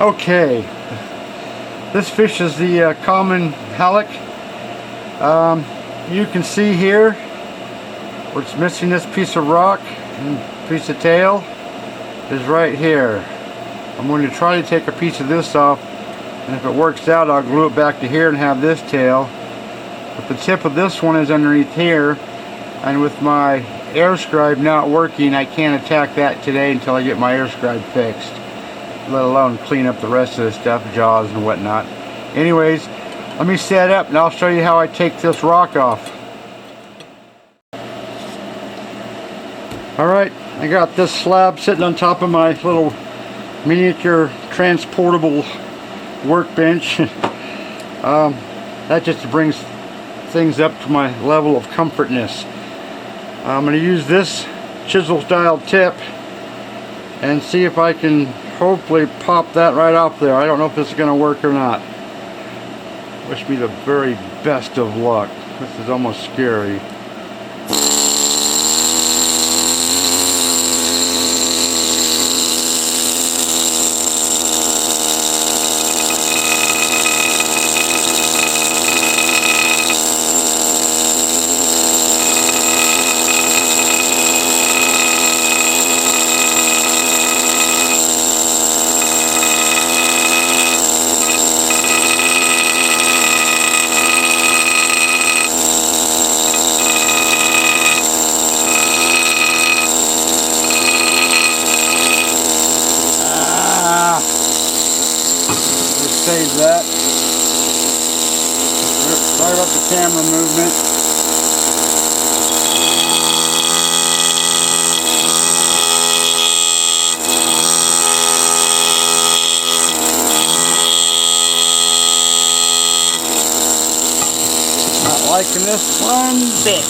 Okay, this fish is the common halleck. You can see here where it's missing this piece of rock and piece of tail is right here. I'm going to try to take a piece of this off, and if it works out I'll glue it back to here and have this tail. But the tip of this one is underneath here, and with my air scribe not working I can't attack that today until I get my air scribe fixed, let alone clean up the rest of the stuff, jaws and whatnot. Anyways, let me set up and I'll show you how I take this rock off. Alright, I got this slab sitting on top of my little miniature transportable workbench. That just brings things up to my level of comfortness. I'm going to use this chisel style tip and see if I can hopefully pop that right off there. I don't know if this is going to work or not. Wish me the very best of luck. This is almost scary. Save that. Sorry about the camera movement. Not liking this one bit.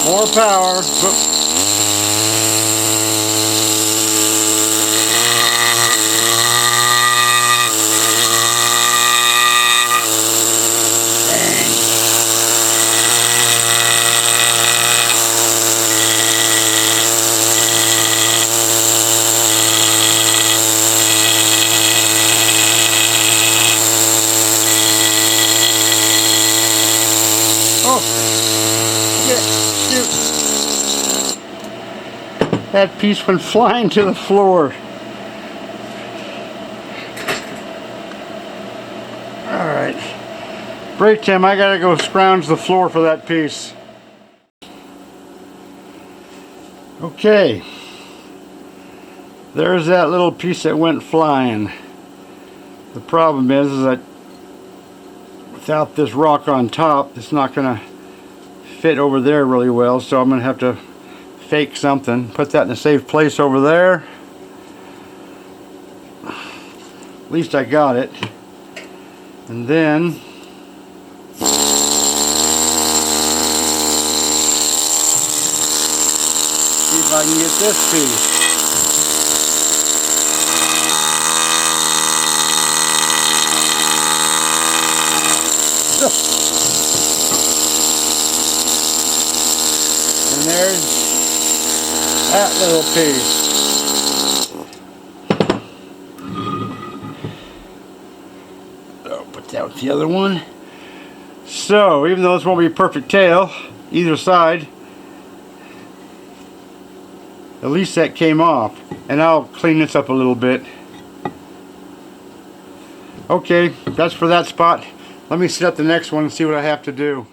More power. Whoop. That piece went flying to the floor. Alright. Break time, I gotta go scrounge the floor for that piece. Okay. There's that little piece that went flying. The problem is that without this rock on top, it's not gonna fit over there really well, so I'm gonna have to fake something, put that in a safe place over there. At least I got it. And then see if I can get this piece. And there's that little piece. Oh, put that with the other one. So, even though this won't be a perfect tail, either side, at least that came off. And I'll clean this up a little bit. Okay, that's for that spot. Let me set up the next one and see what I have to do.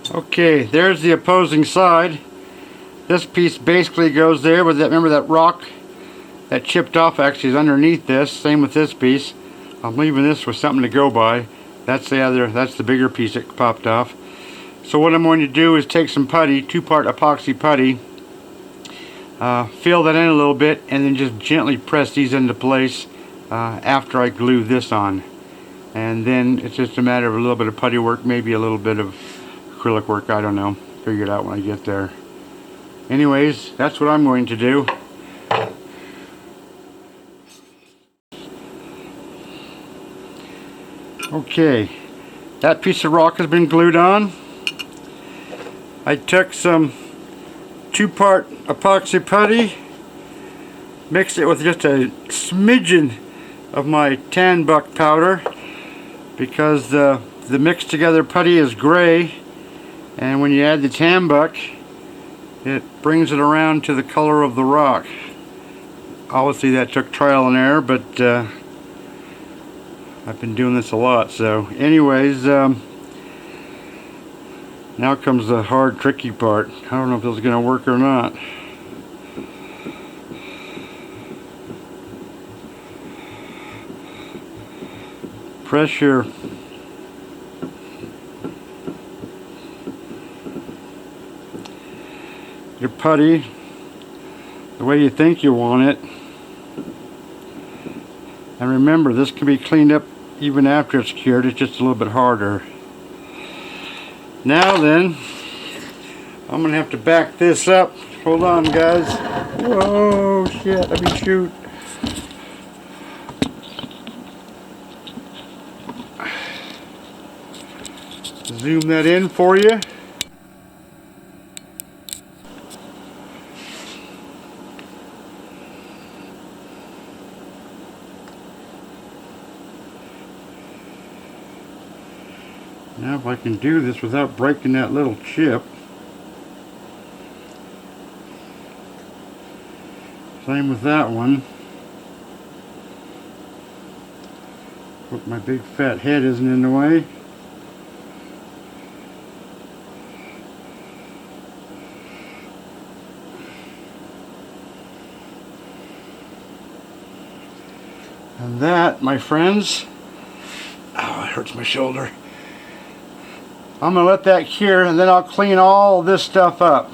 Okay, there's the opposing side. This piece basically goes there with that. Remember that rock that chipped off actually is underneath this. Same with this piece. I'm leaving this with something to go by. That's the other. That's the bigger piece that popped off. So what I'm going to do is take some putty, 2-part epoxy putty, fill that in a little bit, and then just gently press these into place after I glue this on. And then it's just a matter of a little bit of putty work, maybe a little bit of acrylic work, I don't know. Figure it out when I get there. Anyways, that's what I'm going to do. Okay, that piece of rock has been glued on. I took some 2-part epoxy putty, mixed it with just a smidgen of my tan buck powder, because the mixed together putty is gray, and when you add the tan buck, it brings it around to the color of the rock. Obviously that took trial and error, but I've been doing this a lot. So anyways, now comes the hard, tricky part. I don't know if this is going to work or not. Press your putty the way you think you want it. And remember, this can be cleaned up even after it's cured. It's just a little bit harder. Now then, I'm going to have to back this up. Hold on, guys. Whoa, shit, let me shoot. Zoom that in for you. Now if I can do this without breaking that little chip. Same with that one. Hope my big fat head isn't in the way. And that, my friends, oh, it hurts my shoulder. I'm going to let that cure, and then I'll clean all this stuff up.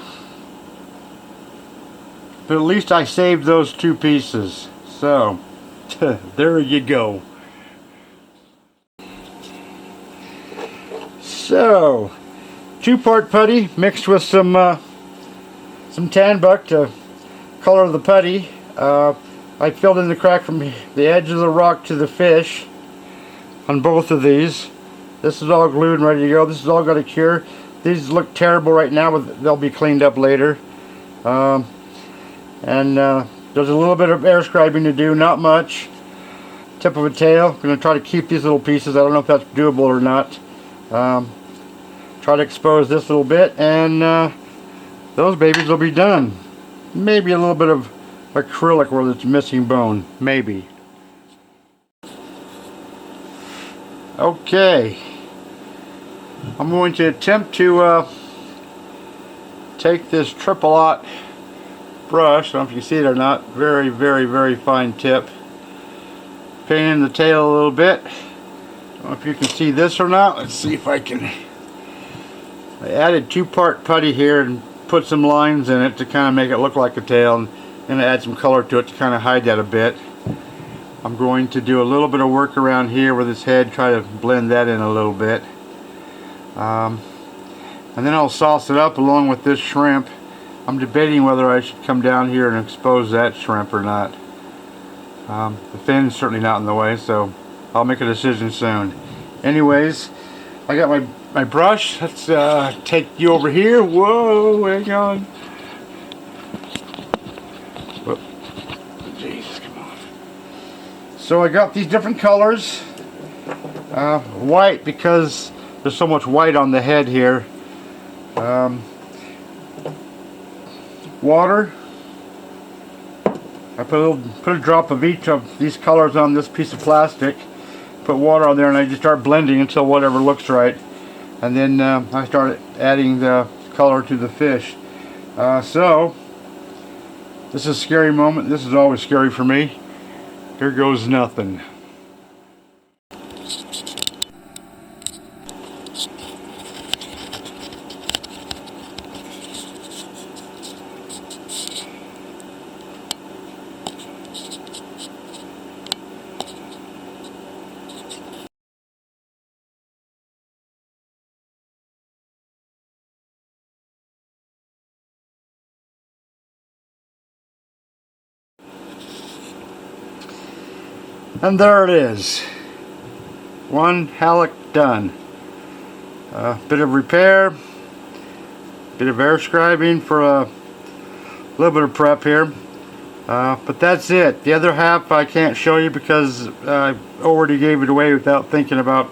But at least I saved those 2 pieces. So, there you go. So, 2-part putty mixed with some tan buck to color the putty. I filled in the crack from the edge of the rock to the fish on both of these. This is all glued and ready to go. This is all got a cure. These look terrible right now, but they'll be cleaned up later. There's a little bit of air scribing to do, not much. Tip of a tail. I'm going to try to keep these little pieces. I don't know if that's doable or not. Try to expose this little bit, and those babies will be done. Maybe a little bit of acrylic where it's missing bone. Maybe. Okay. I'm going to attempt to take this triple-aught brush. I don't know if you see it or not. Very, very, very fine tip. Paint in the tail a little bit. I don't know if you can see this or not. Let's see if I can. I added 2-part putty here and put some lines in it to kind of make it look like a tail, and going to add some color to it to kind of hide that a bit. I'm going to do a little bit of work around here with his head, try to blend that in a little bit. And then I'll sauce it up along with this shrimp. I'm debating whether I should come down here and expose that shrimp or not. The fin's certainly not in the way, so I'll make a decision soon. Anyways, I got my brush. Let's take you over here. Whoa, hang on. Whoop. Jesus, come on. So I got these different colors. White, because there's so much white on the head here. Water. I put a drop of each of these colors on this piece of plastic. Put water on there, and I just start blending until whatever looks right. And then I start adding the color to the fish. So this is a scary moment. This is always scary for me. Here goes nothing. And there it is. One Halec done. Bit of repair, bit of air scribing for a little bit of prep here. But that's it. The other half I can't show you because I already gave it away without thinking about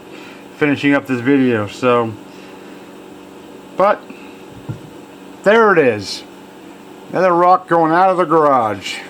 finishing up this video. So, but there it is. Another rock going out of the garage.